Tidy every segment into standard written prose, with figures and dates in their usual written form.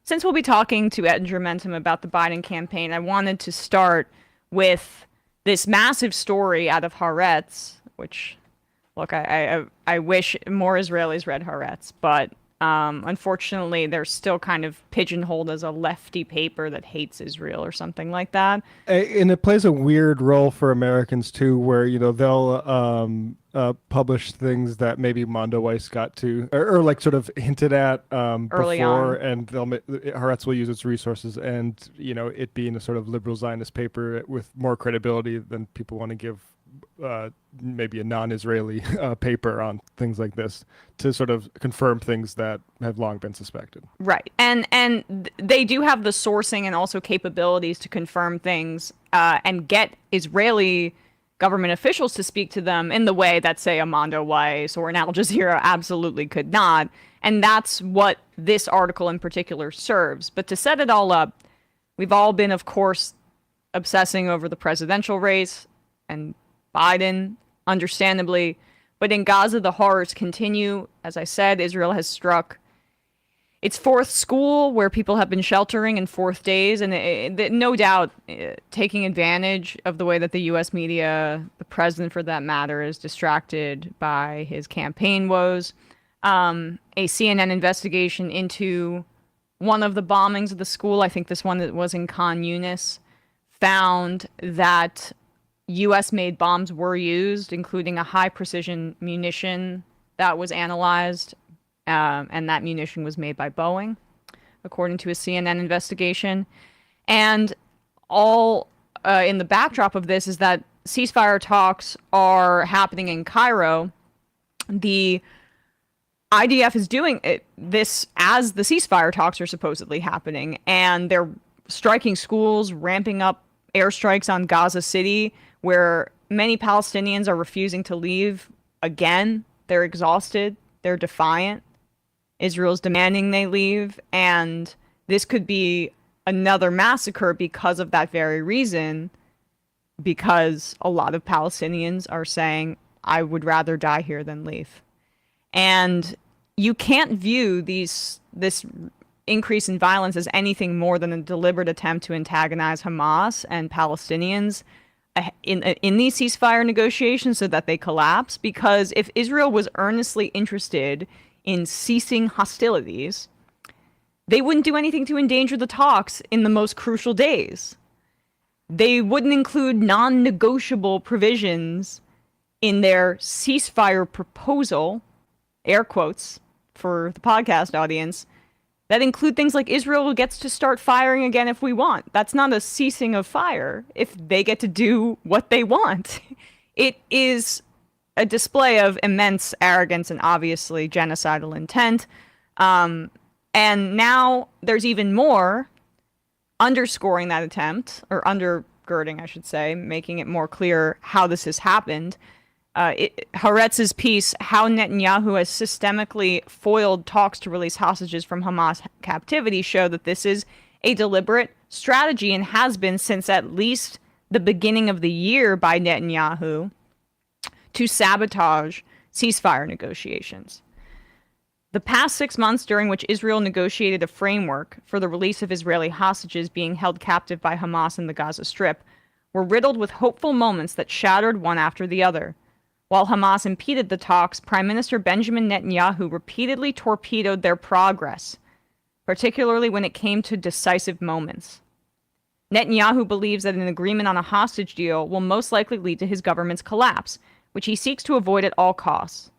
Since we'll be talking to Ed Drumentum about the Biden campaign, I wanted to start with this massive story out of Haaretz, which, look, I wish more Israelis read Haaretz, but unfortunately, they're still kind of pigeonholed as a lefty paper that hates Israel or something like that. And it plays a weird role for Americans too, where they'll publish things that maybe Mondo Weiss got to, or like sort of hinted at Early before, on. and Haaretz will use its resources, and it being a sort of liberal Zionist paper with more credibility than people want to give maybe a non-Israeli paper on things like this to sort of confirm things that have long been suspected. Right. They do have the sourcing and also capabilities to confirm things and get Israeli government officials to speak to them in the way that, say, a Mondo Weiss or an Al Jazeera absolutely could not. And that's what this article in particular serves. But to set it all up, we've all been, of course, obsessing over the presidential race and Biden, understandably. But in Gaza, the horrors continue. As I said, Israel has struck its fourth school where people have been sheltering in fourth days, and no doubt taking advantage of the way that the U.S. media, the president for that matter, is distracted by his campaign woes. A CNN investigation into one of the bombings of the school, I think this one that was in Khan Yunis, found that U.S.-made bombs were used, including a high-precision munition that was analyzed, and that munition was made by Boeing, according to a CNN investigation. And all in the backdrop of this is that ceasefire talks are happening in Cairo. The IDF is doing this as the ceasefire talks are supposedly happening, and they're striking schools, ramping up airstrikes on Gaza City, where many Palestinians are refusing to leave again. They're exhausted. They're defiant. Israel's demanding they leave, and this could be another massacre because of that very reason, because a lot of Palestinians are saying, I would rather die here than leave. And you can't view this increase in violence as anything more than a deliberate attempt to antagonize Hamas and Palestinians in these ceasefire negotiations so that they collapse. Because if Israel was earnestly interested in ceasing hostilities, they wouldn't do anything to endanger the talks in the most crucial days. They wouldn't include non-negotiable provisions in their ceasefire proposal, air quotes for the podcast audience, that include things like Israel gets to start firing again if we want. That's not a ceasing of fire if they get to do what they want. It is a display of immense arrogance and obviously genocidal intent. And now there's even more underscoring that attempt, or undergirding, I should say, making it more clear how this has happened. Haaretz's piece, How Netanyahu Has Systemically Foiled Talks to Release Hostages from Hamas Captivity, show that this is a deliberate strategy and has been since at least the beginning of the year by Netanyahu to sabotage ceasefire negotiations. The past 6 months, during which Israel negotiated a framework for the release of Israeli hostages being held captive by Hamas in the Gaza Strip, were riddled with hopeful moments that shattered one after the other. While Hamas impeded the talks, Prime Minister Benjamin Netanyahu repeatedly torpedoed their progress, particularly when it came to decisive moments. Netanyahu believes that an agreement on a hostage deal will most likely lead to his government's collapse, which he seeks to avoid at all costs.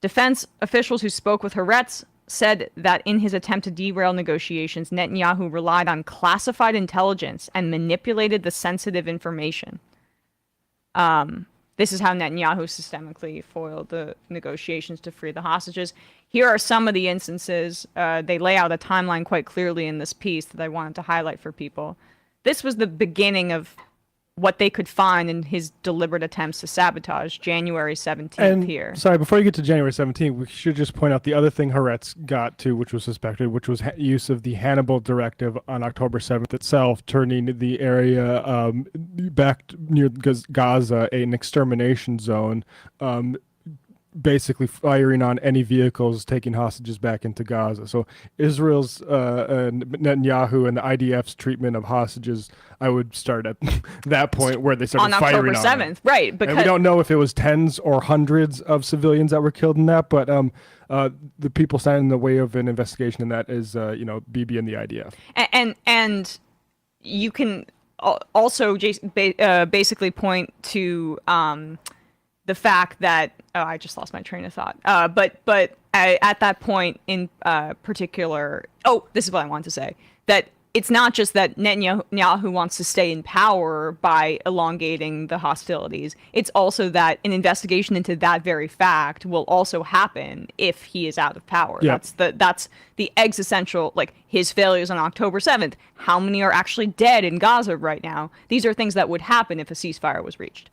Defense officials who spoke with Haaretz said that in his attempt to derail negotiations, Netanyahu relied on classified intelligence and manipulated the sensitive information. This is how Netanyahu systemically foiled the negotiations to free the hostages. Here are some of the instances. They lay out a timeline quite clearly in this piece that I wanted to highlight for people. This was the beginning of what they could find in his deliberate attempts to sabotage, January 17th And here. sorry, before you get to January 17th, we should just point out the other thing Haaretz got to, which was suspected, which was use of the Hannibal Directive on October 7th itself, turning the area back near Gaza an extermination zone, basically firing on any vehicles taking hostages back into Gaza. So Israel's Netanyahu and the IDF's treatment of hostages, I would start at that point where they started On firing October on 7th, them. right? And we don't know if it was tens or hundreds of civilians that were killed in that, but the people standing in the way of an investigation in that is, Bibi and the IDF. And you can also basically point to the fact that I just lost my train of thought. But at that point in particular, this is what I want to say, that it's not just that Netanyahu wants to stay in power by elongating the hostilities. It's also that an investigation into that very fact will also happen if he is out of power. Yeah. That's the existential, like his failures on October 7th. How many are actually dead in Gaza right now? These are things that would happen if a ceasefire was reached.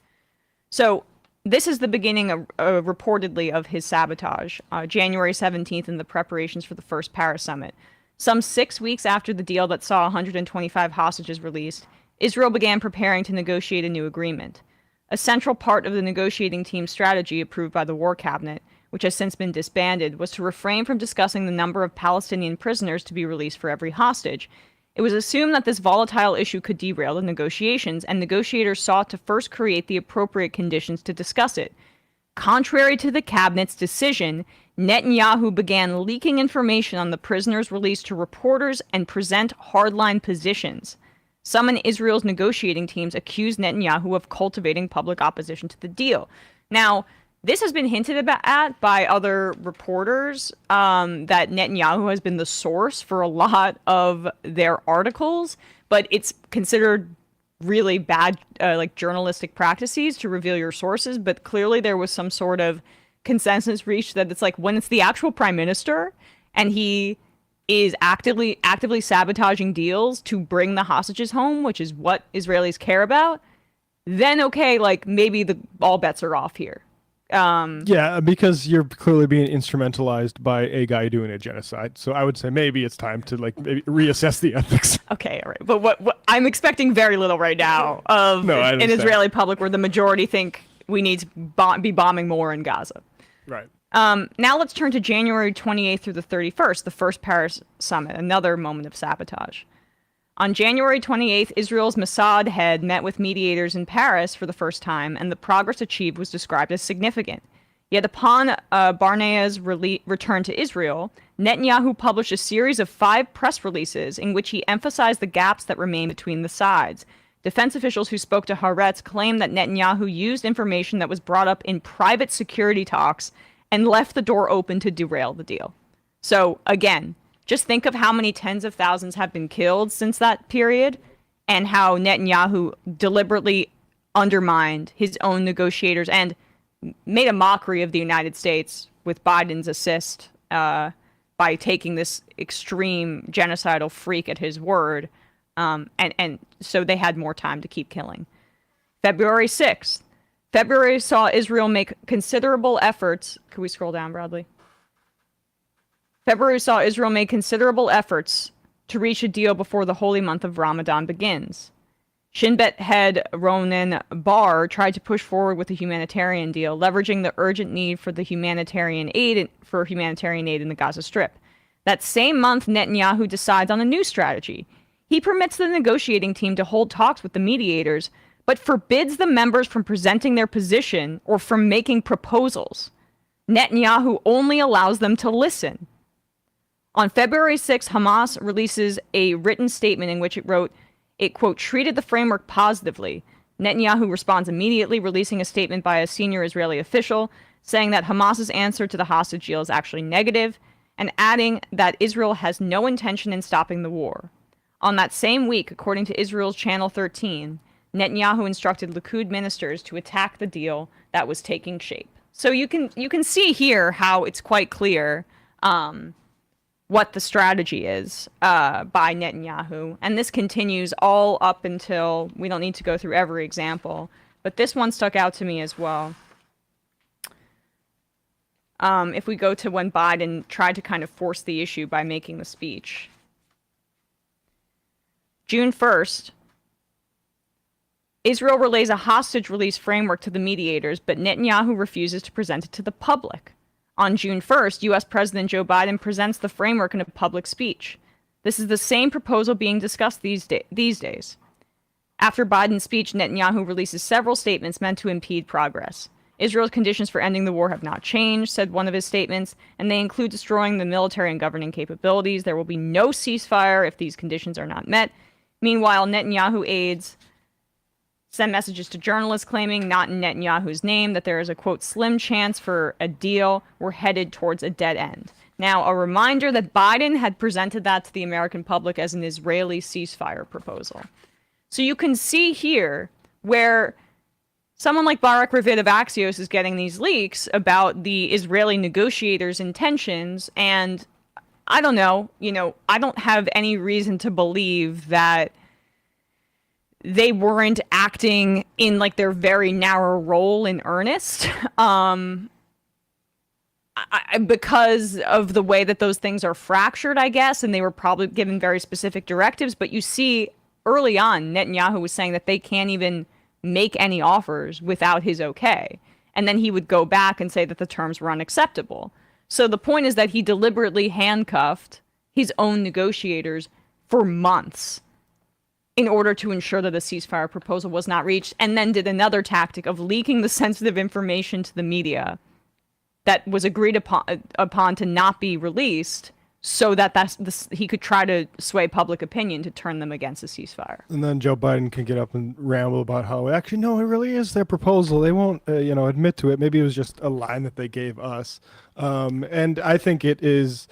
So this is the beginning of, reportedly, of his sabotage. January 17th in the preparations for the first Paris summit. Some 6 weeks after the deal that saw 125 hostages released, Israel began preparing to negotiate a new agreement. A central part of the negotiating team's strategy approved by the War Cabinet, which has since been disbanded, was to refrain from discussing the number of Palestinian prisoners to be released for every hostage. It was assumed that this volatile issue could derail the negotiations, and negotiators sought to first create the appropriate conditions to discuss it. Contrary to the cabinet's decision, Netanyahu began leaking information on the prisoners released to reporters and present hardline positions. Some in Israel's negotiating teams accused Netanyahu of cultivating public opposition to the deal. Now, this has been hinted at by other reporters, that Netanyahu has been the source for a lot of their articles, but it's considered really bad, journalistic practices to reveal your sources. But clearly there was some sort of consensus reached that it's like when it's the actual prime minister and he is actively sabotaging deals to bring the hostages home, which is what Israelis care about, then okay, like maybe all bets are off here. Yeah, because you're clearly being instrumentalized by a guy doing a genocide. So I would say maybe it's time to maybe reassess the ethics. Okay, all right. But what I'm expecting very little right now of an Israeli public where the majority think we need to be bombing more in Gaza. Right. Now let's turn to January 28th through the 31st, the first Paris summit, another moment of sabotage. On January 28th, Israel's Mossad head met with mediators in Paris for the first time, and the progress achieved was described as significant. Yet upon Barnea's return to Israel, Netanyahu published a series of 5 press releases in which he emphasized the gaps that remain between the sides. Defense officials who spoke to Haaretz claimed that Netanyahu used information that was brought up in private security talks and left the door open to derail the deal. So, again, just think of how many tens of thousands have been killed since that period and how Netanyahu deliberately undermined his own negotiators and made a mockery of the United States with Biden's assist by taking this extreme genocidal freak at his word. And so they had more time to keep killing. February 6th. February saw Israel make considerable efforts. Could we scroll down, Bradley? February saw Israel make considerable efforts to reach a deal before the holy month of Ramadan begins. Shin Bet head Ronen Bar tried to push forward with a humanitarian deal, leveraging the urgent need for humanitarian aid in the Gaza Strip. That same month, Netanyahu decides on a new strategy. He permits the negotiating team to hold talks with the mediators, but forbids the members from presenting their position or from making proposals. Netanyahu only allows them to listen. On February 6, Hamas releases a written statement in which it wrote, it, quote, treated the framework positively. Netanyahu responds immediately, releasing a statement by a senior Israeli official saying that Hamas's answer to the hostage deal is actually negative, and adding that Israel has no intention in stopping the war. On that same week, according to Israel's Channel 13, Netanyahu instructed Likud ministers to attack the deal that was taking shape. So you can see here how it's quite clear what the strategy is by Netanyahu. And this continues all up until, we don't need to go through every example, but this one stuck out to me as well. If we go to when Biden tried to kind of force the issue by making the speech. June 1st, Israel relays a hostage release framework to the mediators, but Netanyahu refuses to present it to the public. On June 1st, U.S. President Joe Biden presents the framework in a public speech. This is the same proposal being discussed these days. After Biden's speech, Netanyahu releases several statements meant to impede progress. Israel's conditions for ending the war have not changed, said one of his statements, and they include destroying the military and governing capabilities. There will be no ceasefire if these conditions are not met. Meanwhile, Netanyahu aides send messages to journalists claiming, not in Netanyahu's name, that there is a, quote, slim chance for a deal. We're headed towards a dead end. Now, a reminder that Biden had presented that to the American public as an Israeli ceasefire proposal. So you can see here where someone like Barak Ravid of Axios is getting these leaks about the Israeli negotiators' intentions, and I don't know, I don't have any reason to believe that they weren't acting in like their very narrow role in earnest, because of the way that those things are fractured, I guess, and they were probably given very specific directives. But you see, early on, Netanyahu was saying that they can't even make any offers without his okay. And then he would go back and say that the terms were unacceptable. So the point is that he deliberately handcuffed his own negotiators for months in order to ensure that a ceasefire proposal was not reached, and then did another tactic of leaking the sensitive information to the media that was agreed upon to not be released, so that he could try to sway public opinion to turn them against a ceasefire. And then Joe Biden can get up and ramble about how, actually, no, it really is their proposal. They won't, admit to it. Maybe it was just a line that they gave us. And I think it is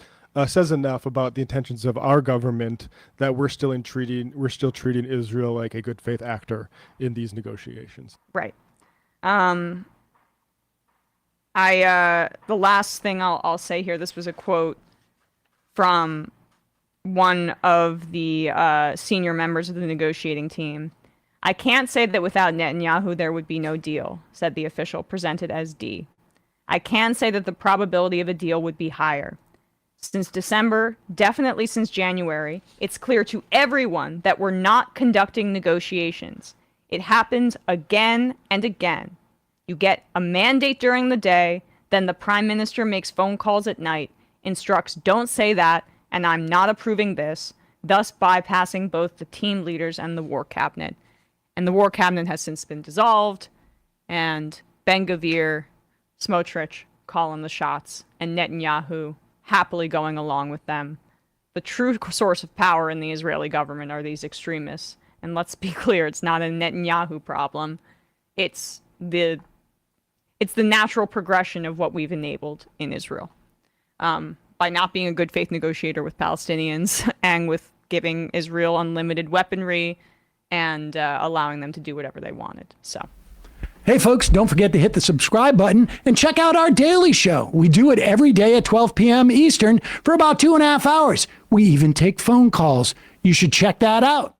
says enough about the intentions of our government that we're still treating Israel like a good faith actor in these negotiations. Right. The last thing I'll say here, this was a quote from one of the senior members of the negotiating team. "I can't say that without Netanyahu there would be no deal," said the official presented as D. "I can say that the probability of a deal would be higher. Since December, definitely since January, it's clear to everyone that we're not conducting negotiations. It happens again and again. You get a mandate during the day, then the prime minister makes phone calls at night, instructs don't say that, and I'm not approving this, thus bypassing both the team leaders and the war cabinet. And the war cabinet has since been dissolved, and Ben-Gvir, Smotrich calling the shots, and Netanyahu happily going along with them. The true source of power in the Israeli government are these extremists. And let's be clear, it's not a Netanyahu problem. It's the natural progression of what we've enabled in Israel. By not being a good faith negotiator with Palestinians and with giving Israel unlimited weaponry and allowing them to do whatever they wanted. So. Hey, folks, don't forget to hit the subscribe button and check out our daily show. We do it every day at 12 p.m. Eastern for about 2.5 hours. We even take phone calls. You should check that out.